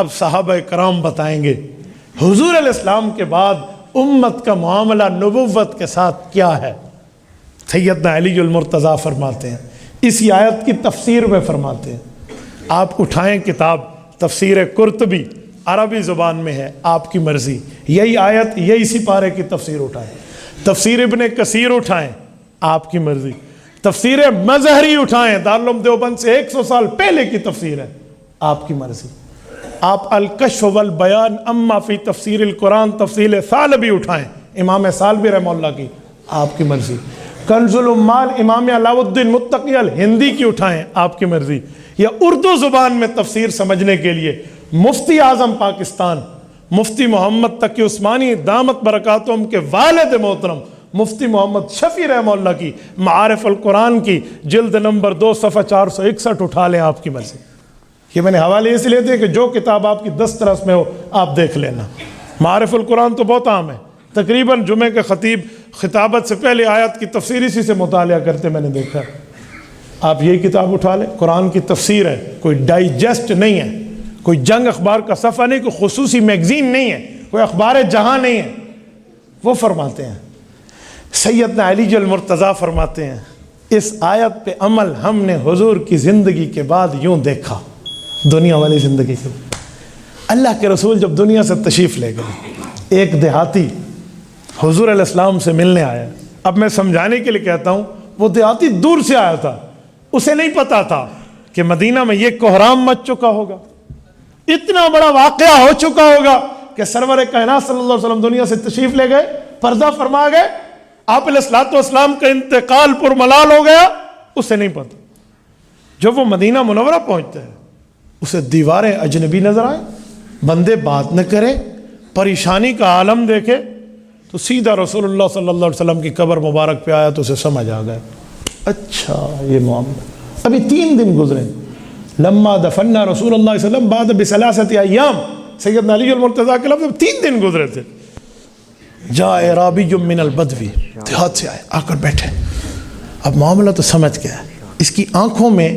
اب صحابہ کرام بتائیں گے حضور علیہ السلام کے بعد امت کا معاملہ نبوت کے ساتھ کیا ہے۔ سیدنا علی المرتضیٰ فرماتے ہیں، اسی آیت کی تفسیر میں فرماتے ہیں، آپ اٹھائیں کتاب تفسیر قرطبی، عربی زبان میں ہے، آپ کی مرضی، یہی آیت یہی اسی پارے کی تفسیر اٹھائیں، تفسیر ابن کثیر اٹھائیں، آپ کی مرضی، تفسیر مظہری اٹھائیں، دارالعلوم دیوبند سے 100 سال پہلے کی تفسیر ہے، آپ کی مرضی، آپ الکشف والبیان اما فی تفسیر القرآن تفصیل ثعلبی اٹھائیں، امام ثعلبی رحمہ اللہ کی، آپ کی مرضی، کنز العمال امام علاء الدین متقی الہندی کی اٹھائیں، آپ کی مرضی، یا اردو زبان میں تفسیر سمجھنے کے لیے مفتی اعظم پاکستان مفتی محمد تقی عثمانی دامت برکاتہم کے والد محترم مفتی محمد شفیع رحمہ اللہ کی معارف القرآن کی جلد نمبر 2 صفحہ 461 اٹھا لیں، آپ کی مرضی۔ یہ میں نے حوالے اس لیے دے کہ جو کتاب آپ کی دسترس میں ہو آپ دیکھ لینا۔ معارف القرآن تو بہت عام ہے، تقریباً جمعے کے خطیب خطابت سے پہلے آیت کی تفسیر اسی سے مطالعہ کرتے میں نے دیکھا۔ آپ یہی کتاب اٹھا لیں، قرآن کی تفسیر ہے، کوئی ڈائجسٹ نہیں ہے، کوئی جنگ اخبار کا صفحہ نہیں، کوئی خصوصی میگزین نہیں ہے، کوئی اخبار جہاں نہیں ہے۔ وہ فرماتے ہیں، سیدنا علی المرتضیٰ فرماتے ہیں، اس آیت پہ عمل ہم نے حضور کی زندگی کے بعد یوں دیکھا، دنیا والی زندگی کے بعد۔ اللہ کے رسول جب دنیا سے تشریف لے گئے، ایک دیہاتی حضور علیہ السلام سے ملنے آیا۔ اب میں سمجھانے کے لیے کہتا ہوں، وہ دیہاتی دور سے آیا تھا، اسے نہیں پتا تھا کہ مدینہ میں یہ کوہرام مچ چکا ہوگا، اتنا بڑا واقعہ ہو چکا ہوگا کہ سرور کائنات صلی اللہ علیہ وسلم دنیا سے تشریف لے گئے، پردہ فرما گئے، آپ علیہ الصلوۃ والسلام کا انتقال پر ملال ہو گیا، اسے نہیں پتا۔ جب وہ مدینہ منورہ پہنچتا ہے، اسے دیواریں اجنبی نظر آئیں، بندے بات نہ کریں، پریشانی کا عالم دیکھے، تو سیدھا رسول اللہ صلی اللہ علیہ وسلم کی قبر مبارک پہ آیا تو اسے سمجھ آ گیا، اچھا یہ معاملہ۔ ابھی 3 دن گزرے، لما دفنا رسول اللہ صلی اللہ علیہ وسلم بعد بثلاثۃ ایام، سیدنا علی المرتضیٰ کے لفظ 3 دن گزرے تھے۔ جاء اعرابی من البدوی، دیہات سے آئے، آ کر بیٹھے، اب معاملہ تو سمجھ گیا، اس کی آنکھوں میں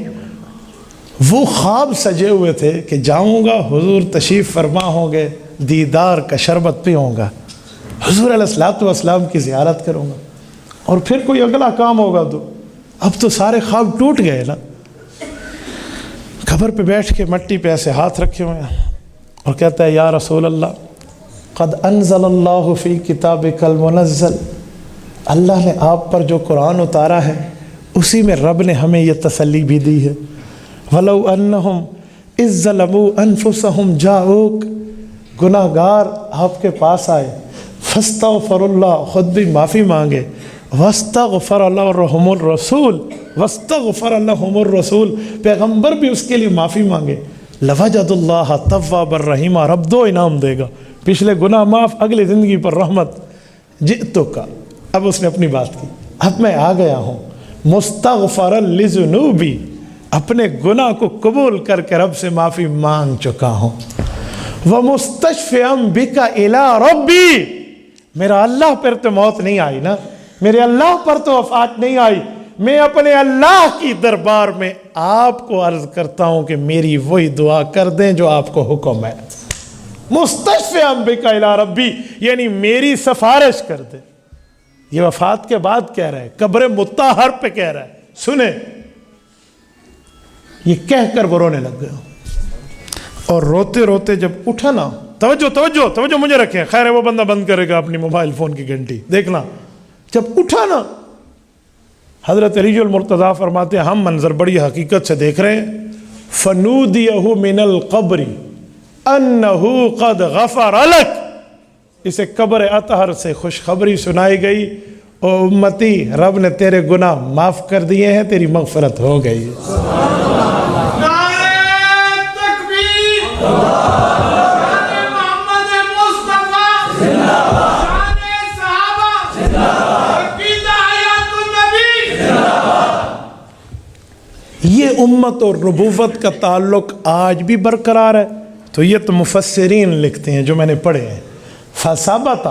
وہ خواب سجے ہوئے تھے کہ جاؤں گا حضور تشریف فرما ہوں گے، دیدار کا شربت پیوں گا، حضور علیہ الصلوۃ والسلام کی زیارت کروں گا، اور پھر کوئی اگلا کام ہوگا۔ تو اب تو سارے خواب ٹوٹ گئے نا۔ قبر پہ بیٹھ کے مٹی پہ ایسے ہاتھ رکھے ہوئے ہیں اور کہتا ہے، یا رسول اللہ قد انزل اللہ فی کتابک المنزل، اللہ نے آپ پر جو قرآن اتارا ہے اسی میں رب نے ہمیں یہ تسلی بھی دی ہے، وَلَوْ أَنَّهُمْ إِذْ ظَلَمُوا أَنفُسَهُمْ جَاءُوكَ، گناہ گار آپ کے پاس آئے، فَاسْتَغْفَرُ اللَّهُ، خود بھی معافی مانگے، وَاسْتَغْفَرَ لَهُمُ الرَّسُولُ، وَاسْتَغْفَرَ لَهُمُ الرَّسُولُ، پیغمبر بھی اس کے لیے معافی مانگے، لَوَجَدُ اللَّهَ تَوَّابًا رَحِيمًا، رب 2 انعام دے گا، پچھلے گناہ معاف، اگلی زندگی پر رحمت۔ جئتک، اب اس نے اپنی بات کی، اب میں آ گیا ہوں، مستغفرا لذنوبی، اپنے گناہ کو قبول کر کے رب سے معافی مانگ چکا ہوں، وَمُسْتَشْفِعًا بِكَ إِلَىٰ رَبِّي، میرا اللہ پر تو موت نہیں آئی نا، میرے اللہ پر تو وفات نہیں آئی، میں اپنے اللہ کی دربار میں آپ کو عرض کرتا ہوں کہ میری وہی دعا کر دیں جو آپ کو حکم ہے، مُسْتَشْفِعًا بِكَ إِلَىٰ رَبِّي، یعنی میری سفارش کر دے۔ یہ وفات کے بعد کہہ رہا ہے، قبر مطہر پہ کہہ رہا ہے، سنیں، یہ کہہ کر وہ رونے لگ گیا، اور روتے روتے جب اٹھا نا، توجہ توجہ توجہ مجھے رکھیں، خیر ہے وہ بندہ بند کرے گا اپنی موبائل فون کی گھنٹی، دیکھنا، جب اٹھا نا، حضرت علی المرتضیٰ فرماتے ہیں ہم منظر بڑی حقیقت سے دیکھ رہے ہیں، فَنُودِيَهُ مِنَ الْقَبْرِ أَنَّهُ قَدْ غَفَرَ لَكَ، اسے قبر اطہر سے خوشخبری سنائی گئی، او امتی رب نے تیرے گناہ معاف کر دیے ہیں، تیری مغفرت ہو گئی۔ یہ امت اور نبوت کا تعلق آج بھی برقرار ہے، تو یہ تو مفسرین لکھتے ہیں جو میں نے پڑھے ہیں، فَثَبَتَ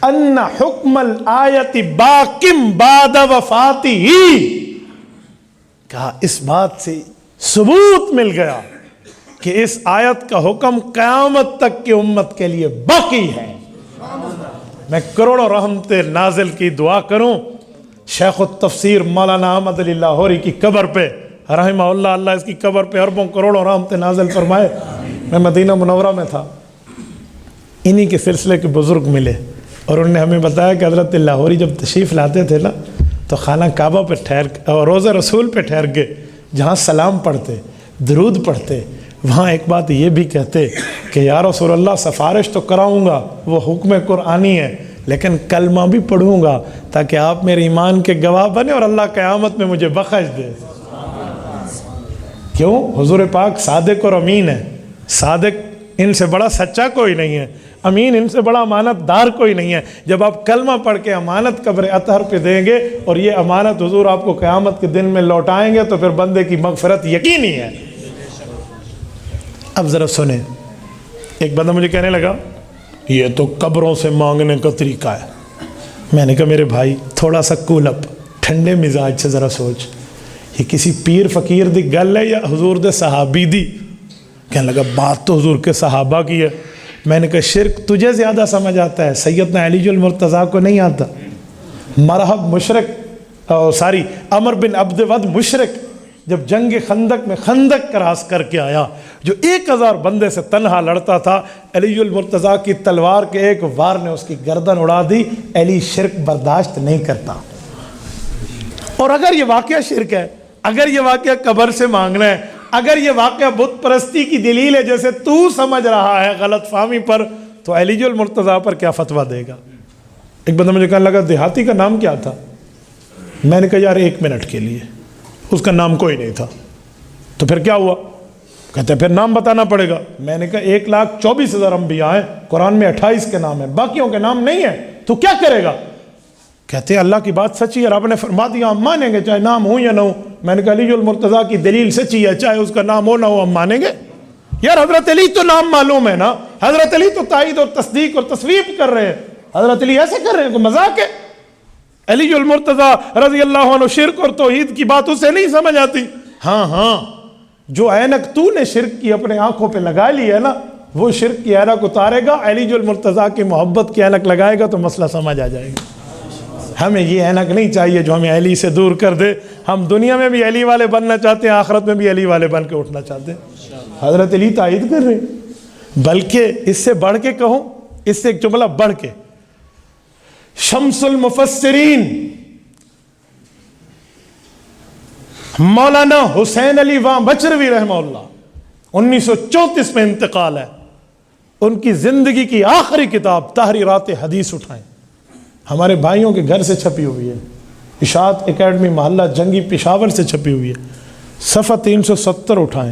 أَنَّ حُکْمَ الْآیَةِ بَاقٍ بَعْدَ وَفَاتِهِ، کہا اس بات سے ثبوت مل گیا کہ اس آیت کا حکم قیامت تک کی امت کے لیے باقی ہے۔ میں کروڑوں رحمتیں نازل کی دعا کروں شیخ التفسیر مولانا احمد علی لاہوری کی قبر پہ رحمہ اللہ، اللہ اس کی قبر پہ اربوں کروڑوں رحمتیں نازل فرمائے۔ میں مدینہ منورہ میں تھا، انہی کے سلسلے کے بزرگ ملے اور انہوں نے ہمیں بتایا کہ حضرت لاہوری جب تشریف لاتے تھے نا تو خانہ کعبہ پہ روضہ رسول پہ ٹھہر کے جہاں سلام پڑھتے، درود پڑھتے، وہاں ایک بات یہ بھی کہتے کہ یا رسول اللہ سفارش تو کراؤں گا، وہ حکم قرآنی ہے، لیکن کلمہ بھی پڑھوں گا تاکہ آپ میرے ایمان کے گواہ بنے اور اللہ قیامت میں مجھے بخش دے۔ کیوں؟ حضور پاک صادق اور امین ہے۔ صادق ان سے بڑا سچا کوئی نہیں ہے، امین ان سے بڑا امانت دار کوئی نہیں ہے۔ جب آپ کلمہ پڑھ کے امانت قبر اطہر پہ دیں گے اور یہ امانت حضور آپ کو قیامت کے دن میں لوٹائیں گے تو پھر بندے کی مغفرت یقینی ہے۔ اب ذرا سنیں، ایک بندہ مجھے کہنے لگا یہ تو قبروں سے مانگنے کا طریقہ ہے۔ میں نے کہا میرے بھائی تھوڑا سا کول اپ، ٹھنڈے مزاج سے ذرا سوچ، یہ کسی پیر فقیر دی گل ہے یا حضور دے صحابی دی؟ کہنے لگا بات تو حضور کے صحابہ کی ہے۔ میں نے کہا شرک تجھے زیادہ سمجھ آتا ہے، سیدنا علی المرتضیٰ کو نہیں آتا۔ مرحب مشرک عمر بن عبد ود مشرک جب جنگ خندق میں خندق کراس کر کے آیا، جو 1000 بندے سے تنہا لڑتا تھا، علی المرتضیٰ کی تلوار کے ایک وار نے اس کی گردن اڑا دی۔ علی شرک برداشت نہیں کرتا۔ اور اگر یہ واقعہ شرک ہے، اگر یہ واقعہ قبر سے مانگنا ہے، اگر یہ واقعہ بت پرستی کی دلیل ہے جیسے تو سمجھ رہا ہے غلط فہمی پر، تو علی المرتضیٰ پر کیا فتویٰ دے گا؟ ایک بندہ مجھے کہنے لگا دیہاتی کا نام کیا تھا؟ میں نے کہا یار 1 منٹ کے لیے، اس کا نام کوئی نہیں تھا۔ تو پھر کیا ہوا؟ کہتے ہیں پھر نام بتانا پڑے گا۔ میں نے کہا 1,24,000 انبیاء ہیں، قرآن میں 28 کے نام ہیں، باقیوں کے نام نہیں ہیں، تو کیا کرے گا؟ کہتے ہیں اللہ کی بات سچی ہے، رب نے فرما دیا ہم مانیں گے چاہے نام ہو یا نہ ہو۔ میں نے کہا علی المرتضیٰ کی دلیل سچی ہے، چاہے اس کا نام ہو نہ ہو ہم مانیں گے۔ یار حضرت علی تو نام معلوم ہے نا، حضرت علی تو تائید اور تصدیق اور تصویب کر رہے ہیں، حضرت علی ایسے کر رہے ہیں، کوئی مذاق ہے؟ علی المرتضیٰ رضی اللہ عنہ شرک اور توحید کی بات اسے نہیں سمجھ آتی۔ ہاں جو اینک تو نے شرک کی اپنے آنکھوں پہ لگا لی ہے نا، وہ شرک کی اینک اتارے گا، علی المرتضیٰ کی محبت کی اینک لگائے گا تو مسئلہ سمجھ آ جائے گا۔ ہمیں یہ اینک نہیں چاہیے جو ہمیں علی سے دور کر دے۔ ہم دنیا میں بھی علی والے بننا چاہتے ہیں، آخرت میں بھی علی والے بن کے اٹھنا چاہتے ہیں۔ حضرت علی تائید کر رہے ہیں، بلکہ اس سے بڑھ کے کہوں، اس سے ایک جملہ بڑھ کے، شمس المفسرین مولانا حسین علی بچروی رحمہ اللہ 1934 میں انتقال ہے۔ ان کی زندگی کی آخری کتاب تحریرات حدیث اٹھائیں، ہمارے بھائیوں کے گھر سے چھپی ہوئی ہے، اشاعت اکیڈمی محلہ جنگی پشاور سے چھپی ہوئی ہے، صفحہ 370 اٹھائیں۔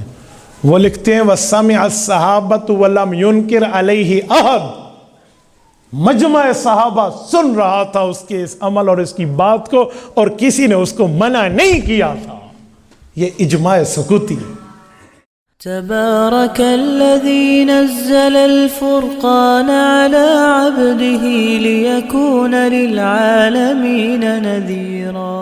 وہ لکھتے ہیں وَسَمِعَ الصَّحَابَةُ وَلَمْ يُنْكِرْ عَلَيْهِ أَحَدٌ، مجمع صحابہ سن رہا تھا اس کے اس عمل اور اس کی بات کو، اور کسی نے اس کو منع نہیں کیا تھا۔ یہ اجماع سکوتی ہے۔ تبارك الذي نزل الفرقان على عبده ليكون للعالمين نذيرا